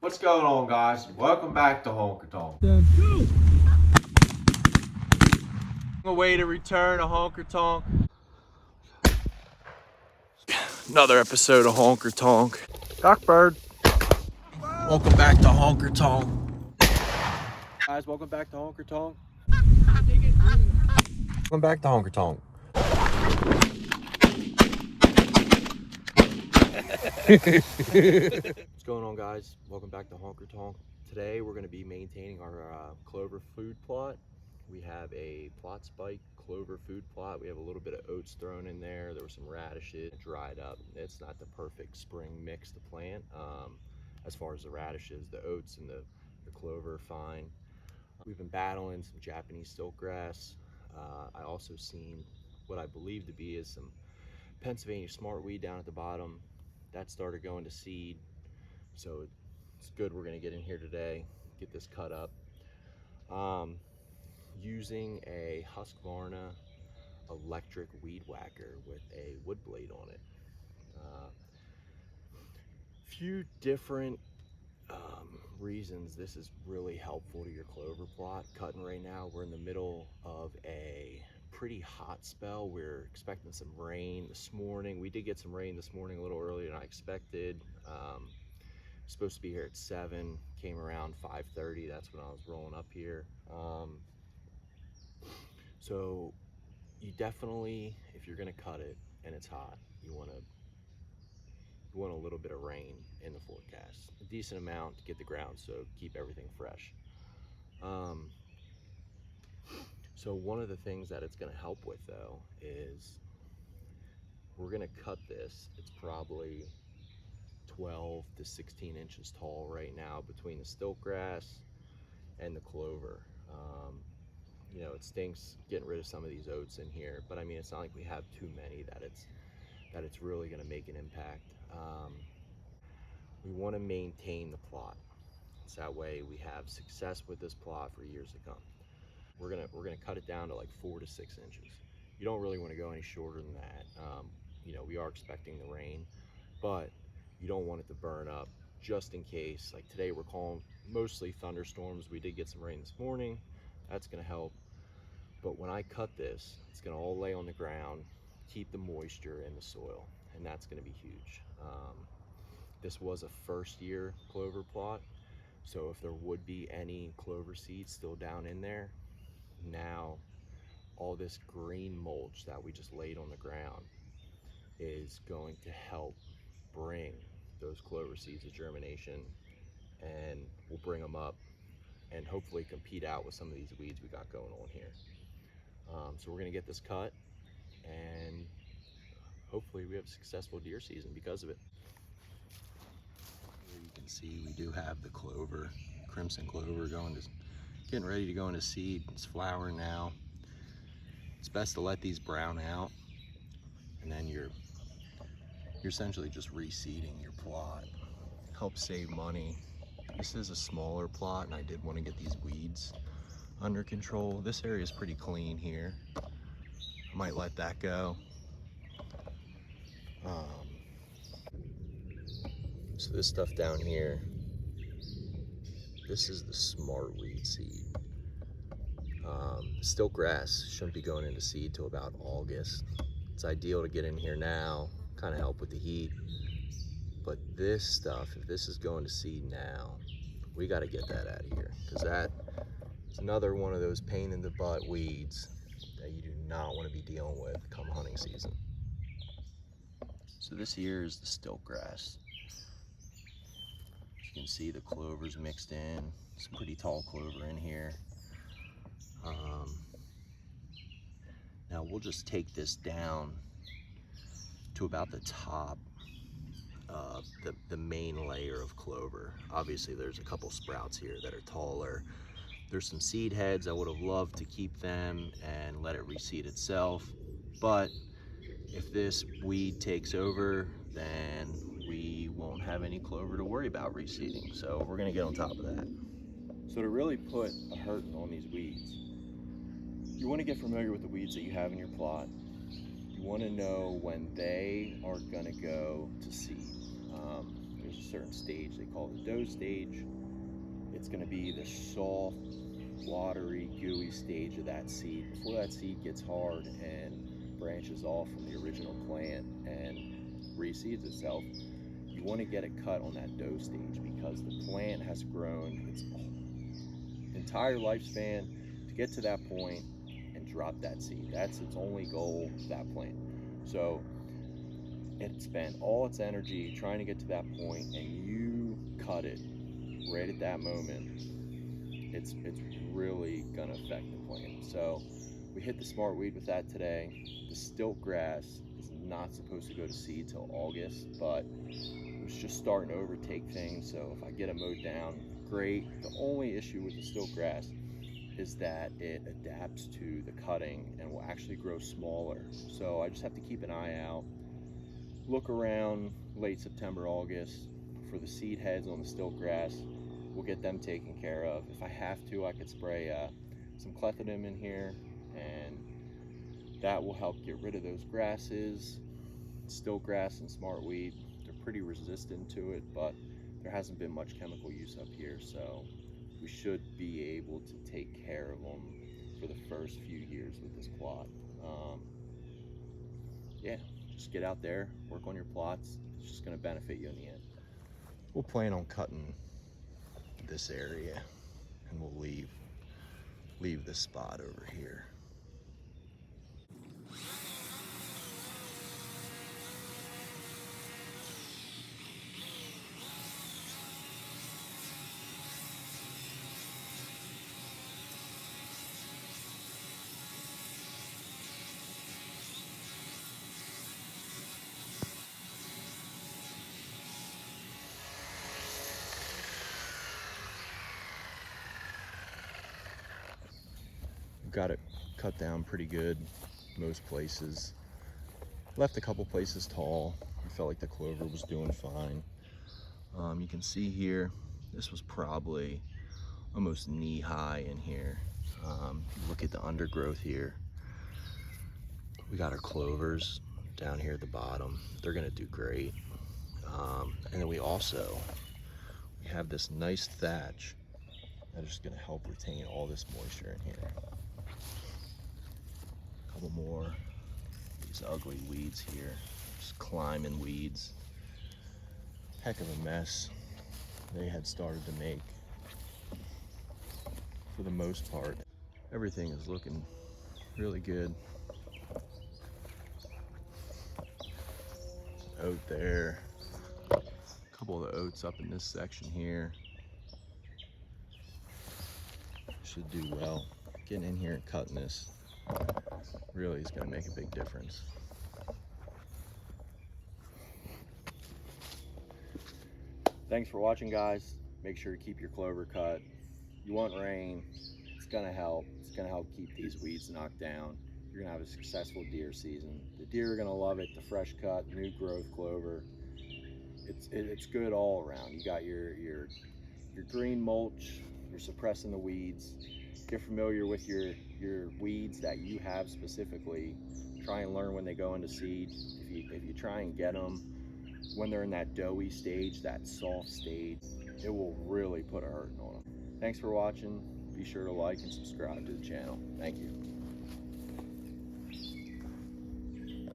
What's going on, guys? Welcome back to Honker Tonk. A way to return a Honker Tonk. Another episode of Honker Tonk. Duckbird. Welcome back to Honker Tonk. Guys, welcome back to Honker Tonk. Welcome back to Honker Tonk. What's going on, guys? Welcome back to Honker Tonk. Today we're going to be maintaining our clover food plot. We have a plot spike clover food plot. We have a little bit of oats thrown in there. There were some radishes dried up. It's not the perfect spring mix to plant. As far as the radishes, the oats and the clover are fine. We've been battling some Japanese silkgrass. I also seen what I believe to be is some Pennsylvania smartweed down at the bottom. That started going to seed, so it's good we're going to get in here today, get this cut up. Using a Husqvarna electric weed whacker with a wood blade on it. Few different reasons this is really helpful to your clover plot. Cutting right now, we're in the middle of a pretty hot spell. We're expecting some rain this morning. We did get some rain this morning a little earlier than I expected. Supposed to be here at 7, came around 5:30. That's when I was rolling up here. So you definitely, if you're gonna cut it and it's hot, you want a little bit of rain in the forecast, a decent amount to get the ground soaked, keep everything fresh. So one of the things that it's going to help with, though, is we're going to cut this. It's probably 12 to 16 inches tall right now between the stiltgrass and the clover. You know, it stinks getting rid of some of these oats in here, but I mean, it's not like we have too many that it's really going to make an impact. We want to maintain the plot, so that way we have success with this plot for years to come. We're gonna cut it down to like 4 to 6 inches. You don't really want to go any shorter than that. You know, we are expecting the rain, but you don't want it to burn up just in case. Like today, we're calling mostly thunderstorms. We did get some rain this morning. That's gonna help. But when I cut this, it's gonna all lay on the ground, keep the moisture in the soil, and that's gonna be huge. This was a first year clover plot, so if there would be any clover seeds still down in there, now all this green mulch that we just laid on the ground is going to help bring those clover seeds to germination, and we'll bring them up and hopefully compete out with some of these weeds we got going on here. So we're going to get this cut, and hopefully we have a successful deer season because of it. Here you can see we do have the clover, crimson clover, getting ready to go into seed. It's flowering now. It's best to let these brown out, and then you're essentially just reseeding your plot. Helps save money. This is a smaller plot, and I did want to get these weeds under control. This area is pretty clean here. I might let that go. So this stuff down here, this is the smart weed seed. Stilt grass shouldn't be going into seed till about August. It's ideal to get in here now, kind of help with the heat. But this stuff, if this is going to seed now, we got to get that out of here, because that is another one of those pain in the butt weeds that you do not want to be dealing with come hunting season. So this here is the stilt grass. You can see the clover's mixed in. Some pretty tall clover in here. Now we'll just take this down to about the top of the main layer of clover. Obviously there's a couple sprouts here that are taller. There's some seed heads. I would have loved to keep them and let it reseed itself, but if this weed takes over, then we won't have any clover to worry about reseeding. So we're gonna get on top of that. So to really put a hurting on these weeds, you want to get familiar with the weeds that you have in your plot. You want to know when they are going to go to seed. There's there's a certain stage they call the dough stage. It's going to be the soft, watery, gooey stage of that seed. Before that seed gets hard and branches off from the original plant and reseeds itself, you want to get it cut on that dough stage, because the plant has grown its entire lifespan to get to that point and drop that seed. That's its only goal, that plant. So it spent all its energy trying to get to that point, and you cut it right at that moment. It's really gonna affect the plant. So we hit the smart weed with that today. The stilt grass is not supposed to go to seed till August, but it was just starting to overtake things. So if I get it mowed down, great. The only issue with the stilt grass is that it adapts to the cutting and will actually grow smaller. So I just have to keep an eye out, look around late September, August for the seed heads on the stilt grass. We'll get them taken care of. If I have to, I could spray some clethodim in here, and that will help get rid of those grasses. Stilt grass and smartweed, they're pretty resistant to it, but there hasn't been much chemical use up here, so we should be able to take care of them for the first few years with this plot. Yeah, just get out there, work on your plots. It's just going to benefit you in the end. We'll plan on cutting this area, and we'll leave this spot over here. Got it cut down pretty good most places. Left a couple places tall. I felt like the clover was doing fine. You can see here, this was probably almost knee high in here. Look at the undergrowth here. We got our clovers down here at the bottom. They're gonna do great. And then we have this nice thatch that is gonna help retain all this moisture in here. A couple more these ugly weeds here, just climbing weeds. Heck of a mess they had started to make. For the most part, everything is looking really good. Oat there, a couple of the oats up in this section here. Should do well. Getting in here and cutting this really is going to make a big difference. Thanks for watching, guys. Make sure to keep your clover cut. You want rain, it's going to help. It's going to help keep these weeds knocked down. You're going to have a successful deer season. The deer are going to love it. The fresh cut, new growth clover. It's good all around. You got your green mulch. You're suppressing the weeds. Get familiar with your weeds that you have specifically. Try and learn when they go into seed. If you try and get them when they're in that doughy stage, that soft stage, it will really put a hurting on them. Thanks for watching. Be sure to like and subscribe to the channel. Thank you.